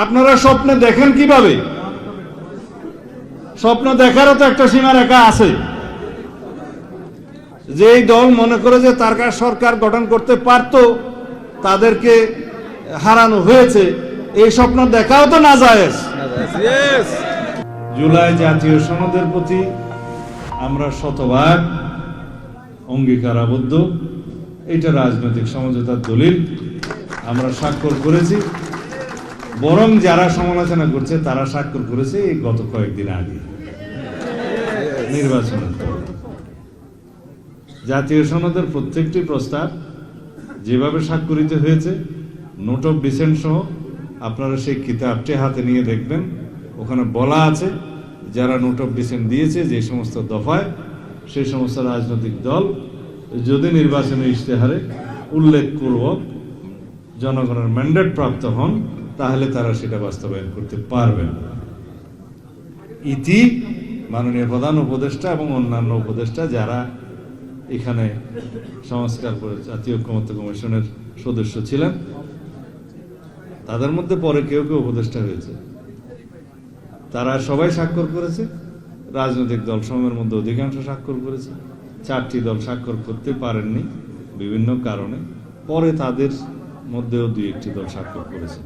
আপনারা স্বপ্নে দেখেন কিভাবে? স্বপ্ন দেখারও তো একটা সীমারেখা আছে। যেই দল মনে করে যে তার সরকার গঠন করতে পারত, তাদেরকে হারানো হয়েছে, এই স্বপ্ন দেখাও তো নাজায়েজ। জুলাই জাতীয় সনদের প্রতি আমরা শতভাগ অঙ্গীকারাবদ্ধ। এটা রাজনৈতিক সমঝোতার দলিল, আমরা স্বাক্ষর করেছি। বরং যারা সমালোচনা করছে তারা স্বাক্ষর করেছে এই গত কয়েকদিন আগে নির্বাচনের পর। জাতীয় সনদের প্রত্যেকটি প্রস্তাব যেভাবে স্বাক্ষরিত হয়েছে, নোট অফ ডিসেন্ট সহ, আপনারা সেই কিতাবটি হাতে নিয়ে দেখবেন। ওখানে বলা আছে যারা নোট অফ ডিসেন্ট দিয়েছে যে সমস্ত দফায়, সেই সমস্ত রাজনৈতিক দল যদি নির্বাচনী ইশতেহারে উল্লেখপূর্বক জনগণের ম্যান্ডেট প্রাপ্ত হন, তাহলে তারা সেটা বাস্তবায়ন করতে পারবেন। ইতি মাননীয় প্রধান উপদেষ্টা এবং অন্যান্য উপদেষ্টা যারা এখানে সংস্কার করে জাতীয় ঐকমত্য কমিশনের সদস্য ছিলেন, তাদের মধ্যে পরে কেউ কেউ উপদেষ্টা হয়েছে, তারা সবাই স্বাক্ষর করেছে। রাজনৈতিক দল সমূহের মধ্যে অধিকাংশ স্বাক্ষর করেছে। 4টি দল স্বাক্ষর করতে পারেননি বিভিন্ন কারণে, পরে তাদের মধ্যেও 2-1টি দল স্বাক্ষর করেছে।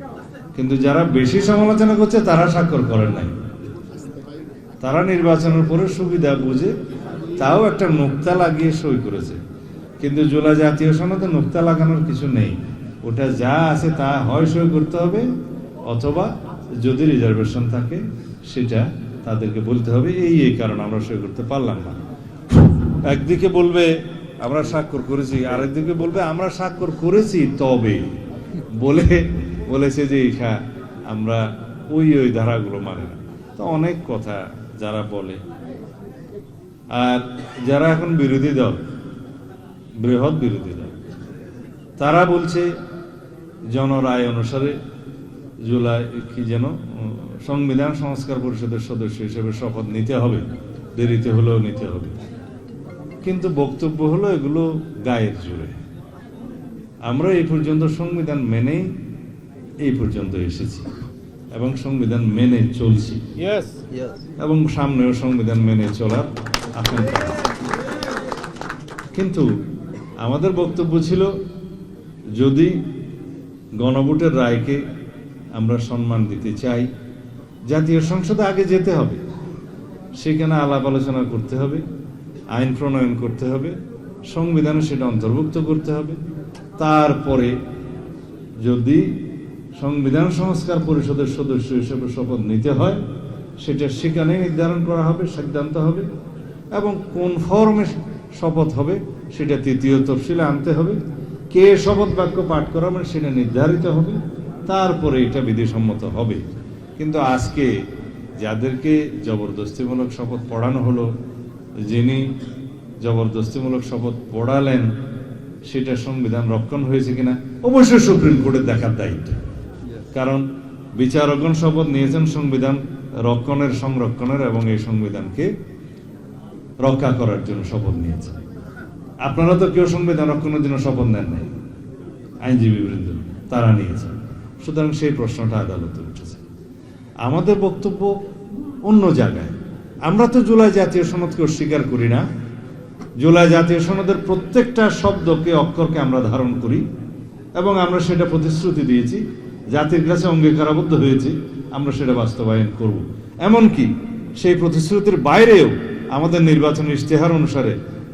কিন্তু যারা বেশি সমালোচনা করছে তারা স্বাক্ষর করেন নাই। তারা নির্বাচনের পরে সুবিধা বুঝে তাও একটা নোক্তা লাগিয়ে সই করেছে। কিন্তু জুলাই জাতীয় সনদে নোক্তা লাগানোর কিছু নেই। ওটা যা আছে তা হয় সই করতে হবে, অথবা যদি রিজার্ভেশন থাকে সেটা তাদেরকে বলতে হবে এই কারণে আমরা সই করতে পারলাম না। একদিকে বলবে আমরা স্বাক্ষর করেছি, আরেকদিকে বলবে আমরা স্বাক্ষর করেছি তবে বলেছে যে আমরা ওই ধারাগুলো মানে না। তো অনেক কথা যারা বলে। আর যারা এখন বিরোধী দল, বৃহৎ বিরোধী দল, তারা বলছে জনরায় অনুসারে জুলাই সংবিধান সংস্কার পরিষদের সদস্য হিসেবে শপথ নিতে হবে, দেরিতে হলেও নিতে হবে। কিন্তু বক্তব্য হলো এগুলো গায়ের জোরে। আমরা এই পর্যন্ত সংবিধান মেনেই এই পর্যন্ত এসেছি এবং সংবিধান মেনে চলছি, এবং সামনেও সংবিধান মেনে চলার আকাঙ্ক্ষা। কিন্তু আমাদের বক্তব্য ছিল, যদি গণভোটের রায়কে আমরা সম্মান দিতে চাই, জাতীয় সংসদে আগে যেতে হবে, সেখানে আলাপ আলোচনা করতে হবে, আইন প্রণয়ন করতে হবে, সংবিধানে সেটা অন্তর্ভুক্ত করতে হবে। তারপরে যদি সংবিধান সংস্কার পরিষদের সদস্য হিসেবে শপথ নিতে হয়, সেটা সেখানে নির্ধারণ করা হবে, সিদ্ধান্ত হবে, এবং কোন ফর্মে শপথ হবে সেটা 3য় তফসিলে আনতে হবে। কে শপথ বাক্য পাঠ করাবেন সেটা নির্ধারিত হবে, তারপরে এটা বিধিসম্মত হবে। কিন্তু আজকে যাদেরকে জবরদস্তিমূলক শপথ পড়ানো হলো, যিনি জবরদস্তিমূলক শপথ পড়ালেন, সেটা সংবিধান রক্ষণ হয়েছে কিনা অবশ্যই সুপ্রিম কোর্টের দেখার দায়িত্ব। কারণ বিচারকগণ শপথ নিয়েছেন সংবিধান রক্ষণের, সংরক্ষণের এবং এই সংবিধানকে রক্ষা করার জন্য শপথ নিয়েছেন। আপনারা তো কেউ সংবিধান রক্ষণের জন্য শপথ নেন নাই, আইনজীবী বৃন্দ তারা নিয়েছেন। সুতরাং সেই প্রশ্নটা আদালতে উঠেছে। আমাদের বক্তব্য অন্য জায়গায়। আমরা তো জুলাই জাতীয় সনদকে অস্বীকার করি না। জুলাই জাতীয় সনদের প্রত্যেকটা শব্দকে, অক্ষরকে আমরা ধারণ করি, এবং আমরা সেটা প্রতিশ্রুতি দিয়েছি, জাতির কাছে অঙ্গীকারাবদ্ধ হয়েছি, আমরা সেটা বাস্তবায়ন করব। এমনকি সেই প্রতিশ্রুতির বাইরেও আমাদের নির্বাচনী ইশতেহার অনুসারে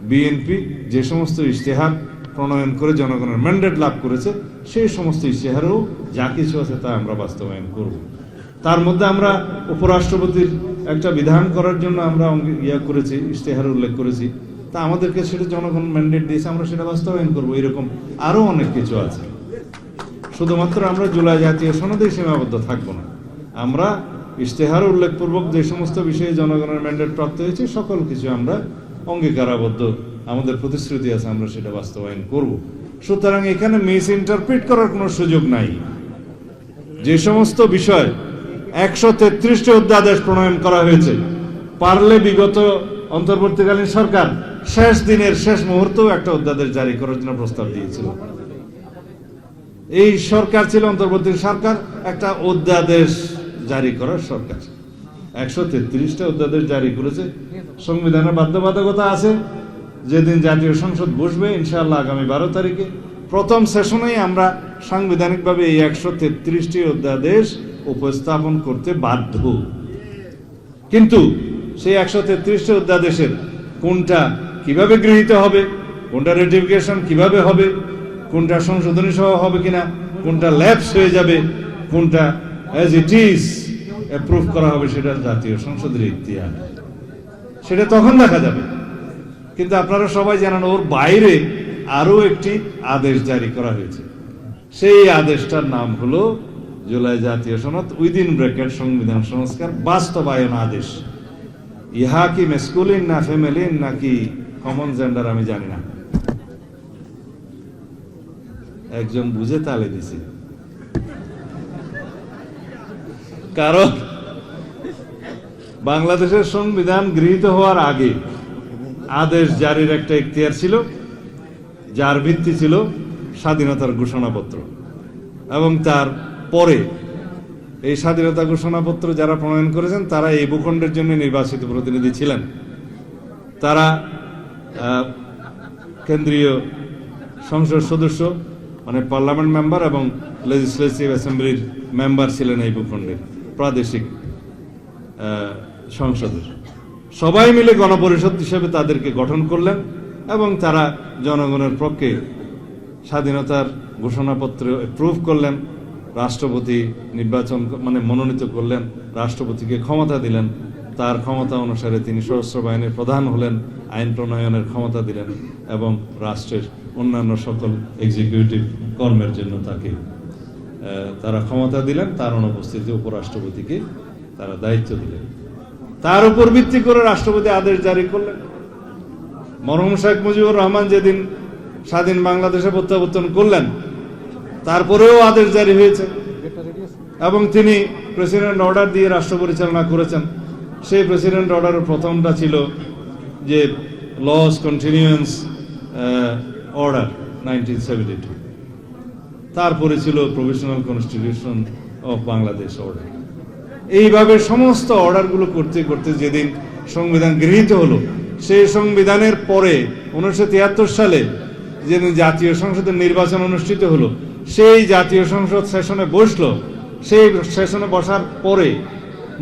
বিএনপি যে সমস্ত ইশতেহার প্রণয়ন করে জনগণের ম্যান্ডেট লাভ করেছে, সেই সমস্ত ইশতেহারেও যা কিছু আছে তা আমরা বাস্তবায়ন করব। তার মধ্যে আমরা উপরাষ্ট্রপতির একটা বিধান করার জন্য আমরা করেছি, ইশতেহারে উল্লেখ করেছি। তা আমাদেরকে সেটা জনগণ ম্যান্ডেট দিয়েছে, আমরা সেটা বাস্তবায়ন করব। এরকম আরো অনেক কিছু আছে। শুধুমাত্র আমরা জুলাই জাতীয় সনদেই সীমাবদ্ধ থাকবো না। আমরা ইশতেহার উল্লেখপূর্বক যে সমস্ত বিষয়ে জনগণের ম্যান্ডেট প্রাপ্ত হয়েছে, সকল কিছু আমরা অঙ্গীকারাবদ্ধ, আমাদের প্রতিশ্রুতি আছে, আমরা সেটা বাস্তবায়ন করব। সুতরাং এখানে মিস ইন্টারপ্রিট করার কোনো সুযোগ নাই। যে সমস্ত বিষয় 133টি অধ্যাদেশ প্রণয়ন করা হয়েছে, পারলে বিগত অন্তর্বর্তীকালীন সরকার শেষ দিনের শেষ মুহূর্তেও একটা অধ্যাদেশ জারি করার জন্য প্রস্তাব দিয়েছিল। এই সরকার ছিল অন্তর্বর্তী সরকার, একটা অধ্যাদেশ জারি করার সরকার। 133টা অধ্যাদেশ জারি করেছে। সংবিধানের বাধ্যবাধকতা আছে, যেদিন জাতীয় সংসদ বসবে ইনশাআল্লাহ আগামী 12 তারিখে প্রথম সেশনেই আমরা সাংবিধানিকভাবে এই 133টি অধ্যাদেশ উপস্থাপন করতে বাধ্য। কিন্তু সেই 133টি অধ্যাদেশের কোনটা কিভাবে গৃহীত হবে, কোনটা রেটিফিকেশন কিভাবে হবে, কোনটা সংশোধনী সহ হবে কিনা, কোনটা ল্যাপস হয়ে যাবে, কোনটা অ্যাজ ইট ইজ অ্যাপ্রুভ করা হবে, সেটা জাতীয় সংসদের ইখতিয়ার, সেটা তখন দেখা যাবে। কিন্তু আপনারা সবাই জানেন ওর বাইরে আরো একটি আদেশ জারি করা হয়েছে। সেই আদেশটার নাম হলো জুলাই জাতীয় সনদ উইদিন ব্র্যাকেট সংবিধান সংস্কার বাস্তবায়ন আদেশ। ইহা কি মেসকুলিন না ফেমেলিন নাকি কমন জেন্ডার আমি জানি না, একজন বুঝে তালে দিছে। কারণ বাংলাদেশের সংবিধান গৃহীত হওয়ার আগে আদেশ জারির একটা ইখতিয়ার ছিল, যার ভিত্তি ছিল স্বাধীনতার ঘোষণাপত্র। এবং তার পরে এই স্বাধীনতা ঘোষণাপত্র যারা প্রণয়ন করেছেন তারা এই ভূখণ্ডের জন্য নির্বাচিত প্রতিনিধি ছিলেন। তারা কেন্দ্রীয় সংসদ সদস্য মানে পার্লামেন্ট মেম্বার এবং লেজিসলেটিভ অ্যাসেম্বলির মেম্বার ছিলেন এই ভূখণ্ডের প্রাদেশিক সংসদের। সবাই মিলে গণপরিষদ হিসেবে তাদেরকে গঠন করলেন এবং তারা জনগণের পক্ষে স্বাধীনতার ঘোষণাপত্র অ্যাপ্রুভ করলেন। রাষ্ট্রপতি নির্বাচন মানে মনোনীত করলেন, রাষ্ট্রপতিকে ক্ষমতা দিলেন, তার ক্ষমতা অনুসারে তিনি সশস্ত্র বাহিনীর প্রধান হলেন, আইন প্রণয়নের ক্ষমতা দিলেন এবং রাষ্ট্রের অন্যান্য সকল এক্সিকিউটিভ কর্মের জন্য তাকে তারা ক্ষমতা দিলেন। তার অনুপস্থিতিতে উপরাষ্ট্রপতিকে তারা দায়িত্ব দিলেন। তার উপর ভিত্তি করে রাষ্ট্রপতি আদেশ জারি করলেন। মরহুম শেখ মুজিবুর রহমান যেদিন স্বাধীন বাংলাদেশে প্রত্যাবর্তন করলেন তারপরেও আদেশ জারি হয়েছে এবং তিনি প্রেসিডেন্ট অর্ডার দিয়ে রাষ্ট্র পরিচালনা করেছেন। সেই প্রেসিডেন্ট অর্ডারের প্রথমটা ছিল যে লস কন্টিনিউয়েন্স অর্ডার 1972, তারপরে ছিল provisional constitution of Bangladesh order. এইভাবে সমস্ত অর্ডারগুলো করতে করতে যেদিন সংবিধান গৃহীত হলো, সেই সংবিধানের পরে 1973 সালে যেদিন জাতীয় সংসদের নির্বাচন অনুষ্ঠিত হলো, সেই জাতীয় সংসদ সেশনে বসলো। সেই সেশনে বসার পরে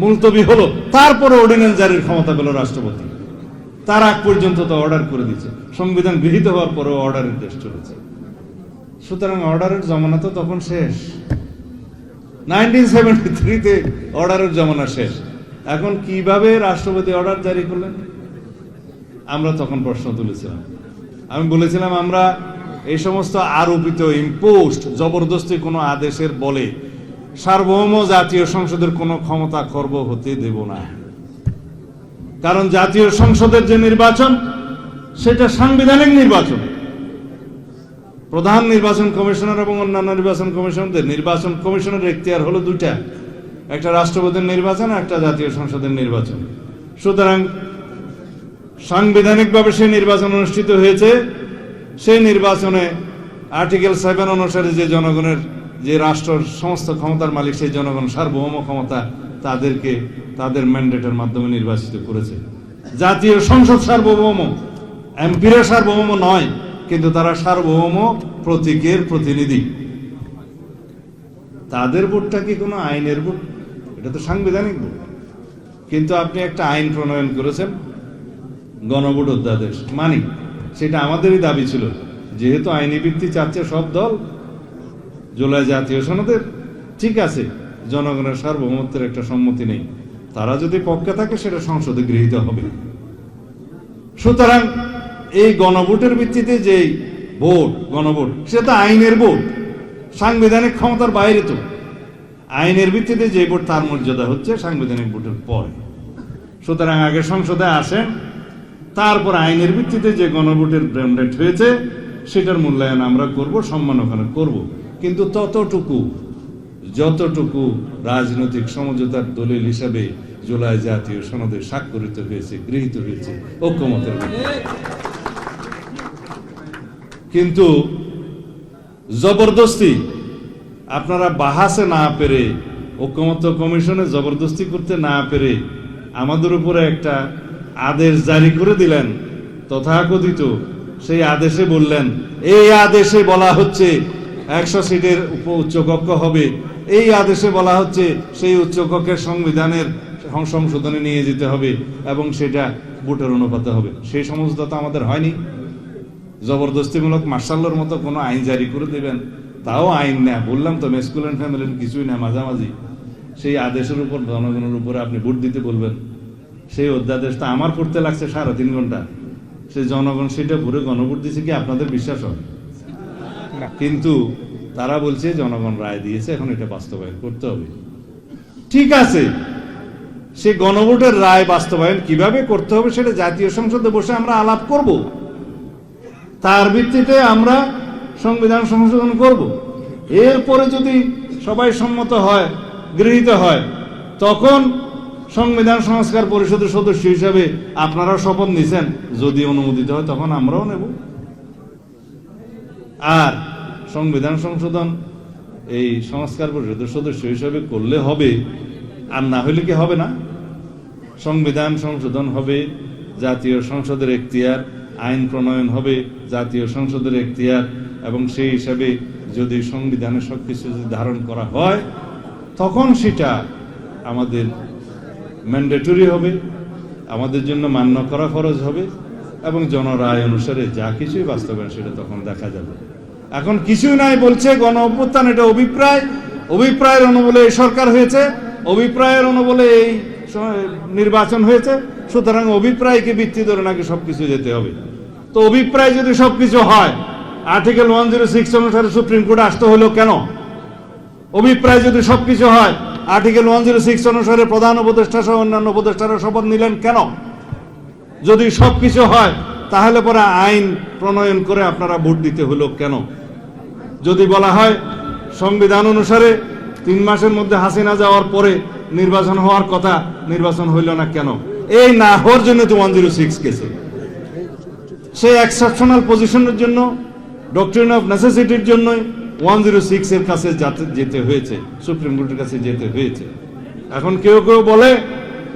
মুলতবি হলো, তারপরে অর্ডিন্যান্স জারির ক্ষমতা পেল রাষ্ট্রপতি। তার আগ পর্যন্ত তো অর্ডার করে দিচ্ছে। সংবিধান গৃহীত হওয়ার পরেও অর্ডারের দেশ চলেছে। সুতরাং অর্ডারের জমানা তো তখন শেষ। 1973-তে অর্ডারের জমানা শেষ। এখন কিভাবে রাষ্ট্রপতি অর্ডার জারি করলেন? আমরা তখন প্রশ্ন তুলেছিলাম। আমি বলেছিলাম আমরা এই সমস্ত আরোপিত ইম্পোস্ট জবরদস্তি কোনো আদেশের বলে সার্বভৌম জাতীয় সংসদের কোনো ক্ষমতা খর্ব হতে দেব না। কারণ জাতীয় সংসদের যে নির্বাচন সেটা সাংবিধানিক নির্বাচন। প্রধান নির্বাচন কমিশনার এবং অন্যান্য নির্বাচন কমিশনারদের নির্বাচন কমিশনের এখতিয়ার হলো দুইটা, একটা রাষ্ট্রপতির নির্বাচন, একটা জাতীয় সংসদের নির্বাচন। সুতরাং সাংবিধানিকভাবে সেই নির্বাচন অনুষ্ঠিত হয়েছে। সেই নির্বাচনে আর্টিকেল 7 অনুসারে যে জনগণের যে রাষ্ট্রের সমস্ত ক্ষমতার মালিক সেই জনগণ সার্বভৌম ক্ষমতা তাদেরকে তাদের ম্যান্ডেটের মাধ্যমে নির্বাচিত করেছে। জাতীয় সংসদ সার্বভৌম, এমপিরা সার্বভৌম নয়, কিন্তু তারা সার্বভৌম প্রতীকের প্রতিনিধি। তাদের ভোটটা কি কোনো আইনের ভোট? এটা তো সাংবিধানিক ভোট। কিন্তু আপনি একটা আইন প্রণয়ন করেছেন, গণভোট অধ্যাদেশ মানি, সেটা আমাদেরই দাবি ছিল। যেহেতু আইনি ভিত্তি চাচ্ছে সব দল জুলাই জাতীয় সনদের, ঠিক আছে, জনগণের সার্বভৌমত্বের একটা সম্মতি নেই, তারা যদি পক্ষে থাকে সেটা সংসদে গৃহীত হবে। সুতরাং এই গণভোটের ভিত্তিতে যে ভোট, গণভোট, সেটা তো আইনের ভোট, সাংবিধানিক ক্ষমতার বাইরে। তো আইনের ভিত্তিতে যে ভোট তার মর্যাদা হচ্ছে সাংবিধানিক ভোটের পরে। সুতরাং আগে সংসদে আসেন, তারপর আইনের ভিত্তিতে যে গণভোটের ম্যান্ডেট হয়েছে সেটার মূল্যায়ন আমরা করব, সম্মান ওখানে করব। কিন্তু ততটুকু যতটুকু রাজনৈতিক সমঝোতার দলিল হিসাবে জুলাই জাতীয় সনদে স্বাক্ষরিত হয়েছে, গৃহীত হয়েছে ঐক্যমতের মধ্যে। কিন্তু জবরদস্তি আপনারা বাহাসে না পেরে, ঐকমত্য কমিশনে জবরদস্তি করতে না পেরে আমাদের উপরে একটা আদেশ জারি করে দিলেন। তথাকথিত সেই আদেশে বললেন, এই আদেশে বলা হচ্ছে 100 সিটের উচ্চকক্ষ হবে, এই আদেশে বলা হচ্ছে সেই উচ্চকক্ষের সংবিধানের সংশোধনে নিয়ে যেতে হবে এবং সেটা ভোটের অনুপাতে হবে। সেই সমঝোতা তো আমাদের হয়নি। জবরদস্তিমূলক মার্শাল্লোর মতো কোনো আইন জারি করে দেবেন, তাও আইন না। বললাম তো স্কুল অ্যান্ড ফ্যামিলির কিছুই না, মাঝামাঝি সেই আদেশের উপর জনগণের উপরে আপনি ভোট দিতে বলবেন। সেই অধ্যাদেশটা আমার পড়তে লাগছে 3.5 ঘন্টা। সেই জনগণ সেটা ভরে গণভোট দিয়েছে কি আপনাদের বিশ্বাস হবে? কিন্তু তারা বলছে জনগণ রায় দিয়েছে, এখন এটা বাস্তবায়ন করতে হবে। ঠিক আছে, সে গণভোটের রায় বাস্তবায়ন কিভাবে করতে হবে সেটা জাতীয় সংসদে বসে আমরা আলাপ করব। তার ভিত্তিতে আমরা সংবিধান সংশোধন করব। এরপরে যদি সবাই সম্মত হয়, গৃহীত হয়, তখন সংবিধান সংস্কার পরিষদের সদস্য হিসাবে আপনারা শপথ নিছেন, যদি অনুমোদিত হয় তখন আমরাও নেব। আর সংবিধান সংশোধন এই সংস্কার পরিষদের সদস্য হিসাবে করলে হবে, আর না হলে কি হবে না? সংবিধান সংশোধন হবে, জাতীয় সংসদের এখতিয়ার, আইন প্রণয়ন হবে জাতীয় সংসদের এখতিয়ার, এবং সেই হিসাবে যদি সংবিধানে সবকিছু যদি ধারণ করা হয় তখন সেটা আমাদের ম্যান্ডেটরি হবে, আমাদের জন্য মান্য করা ফরজ হবে, এবং জনরায় অনুসারে যা কিছুই বাস্তবায়ন সেটা তখন দেখা যাবে। এখন কিছুই নাই বলছে গণ অভ্যুত্থান, এটা অভিপ্রায়, অভিপ্রায়ের অনুবলে এই সরকার হয়েছে, অভিপ্রায়ের অনুবলে এই নির্বাচন হয়েছে, সুতরাং অভিপ্রায়কে ভিত্তি ধরে নাকি সবকিছু যেতে হবে। তো অভিপ্রায় যদি সবকিছু হয়, আর্টিকেল 106 অনুসারে সুপ্রিম কোর্টে আসতে হলো কেন? অভিপ্রায় যদি সবকিছু হয়, আর্টিকেল 106 অনুসারে প্রধান উপদেষ্টা সহ অন্যান্য উপদেষ্টারা শপথ নিলেন কেন? যদি সবকিছু হয় তাহলে পরে আইন প্রণয়ন করে আপনারা ভোট দিতে হলো কেন? যদি বলা হয় সংবিধান অনুসারে 3 মাসের মধ্যে হাসিনা যাওয়ার পরে নির্বাচন হওয়ার কথা, নির্বাচন হইল না কেন? এই না হওয়ার জন্য তো 106 গেছে। সেই এক্সেপশনাল পজিশনের জন্য, ডক্ট্রিন অফ নেসেসিটির জন্য 106 এর কাছে যেতে হয়েছে, সুপ্রিম কোর্টের কাছে যেতে হয়েছে। এখন কেউ কেউ বলে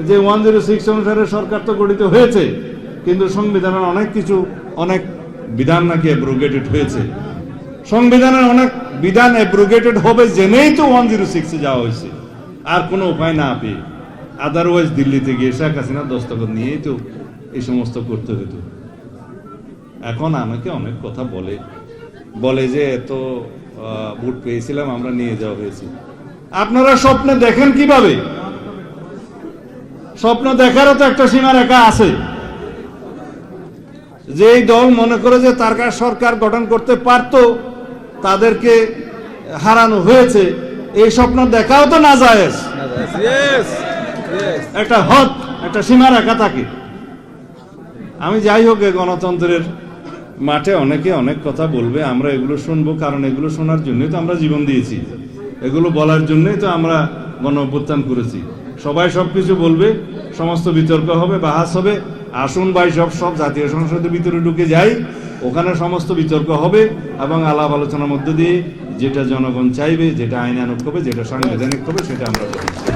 যে 106 অনুসারে সরকার তো গঠিত হয়েছে, কিন্তু সংবিধানের অনেক কিছু, অনেক বিধান নাকি অ্যাব্রোগেটেড হয়েছে। সংবিধানের অনেক বিধান অ্যাব্রোগেটেড হবে জেনেই তো 106 যাওয়া হয়েছে, আর কোনো উপায় না পেয়ে। আদারওয়াইজ দিল্লিতে গিয়ে শেখ হাসিনা দস্তখত নিয়েই তো এই সমস্ত করতে হতো। এখন আমাকে অনেক কথা বলে যে এত ভোট পেয়েছিলাম আমরা, নিয়ে যাওয়া হয়েছে। আপনারা স্বপ্নে দেখেন কিভাবে? স্বপ্ন দেখারও তো একটা সীমারেখা আছে। যে দল মনে করে যে তার সরকার গঠন করতে পারত, তাদেরকে হারানো হয়েছে, এই স্বপ্ন দেখাও তো না যায়। একটা হদ, একটা সীমারেখা থাকে। আমি যাই হোক, গণতন্ত্রের মাঠে অনেকে অনেক কথা বলবে, আমরা এগুলো শুনবো, কারণ এগুলো শোনার জন্যই তো আমরা জীবন দিয়েছি, এগুলো বলার জন্যই তো আমরা গণ অভ্যুত্থান করেছি। সবাই সবকিছু বলবে, সমস্ত বিতর্ক হবে, বাহাস হবে। আসুন ভাই, সব জাতীয় সংসদের ভিতরে ঢুকে যাই, ওখানে সমস্ত বিতর্ক হবে এবং আলাপ আলোচনার মধ্যে দিয়ে যেটা জনগণ চাইবে, যেটা আইনানুগ হবে, যেটা সাংবিধানিক হবে, সেটা আমরা করব।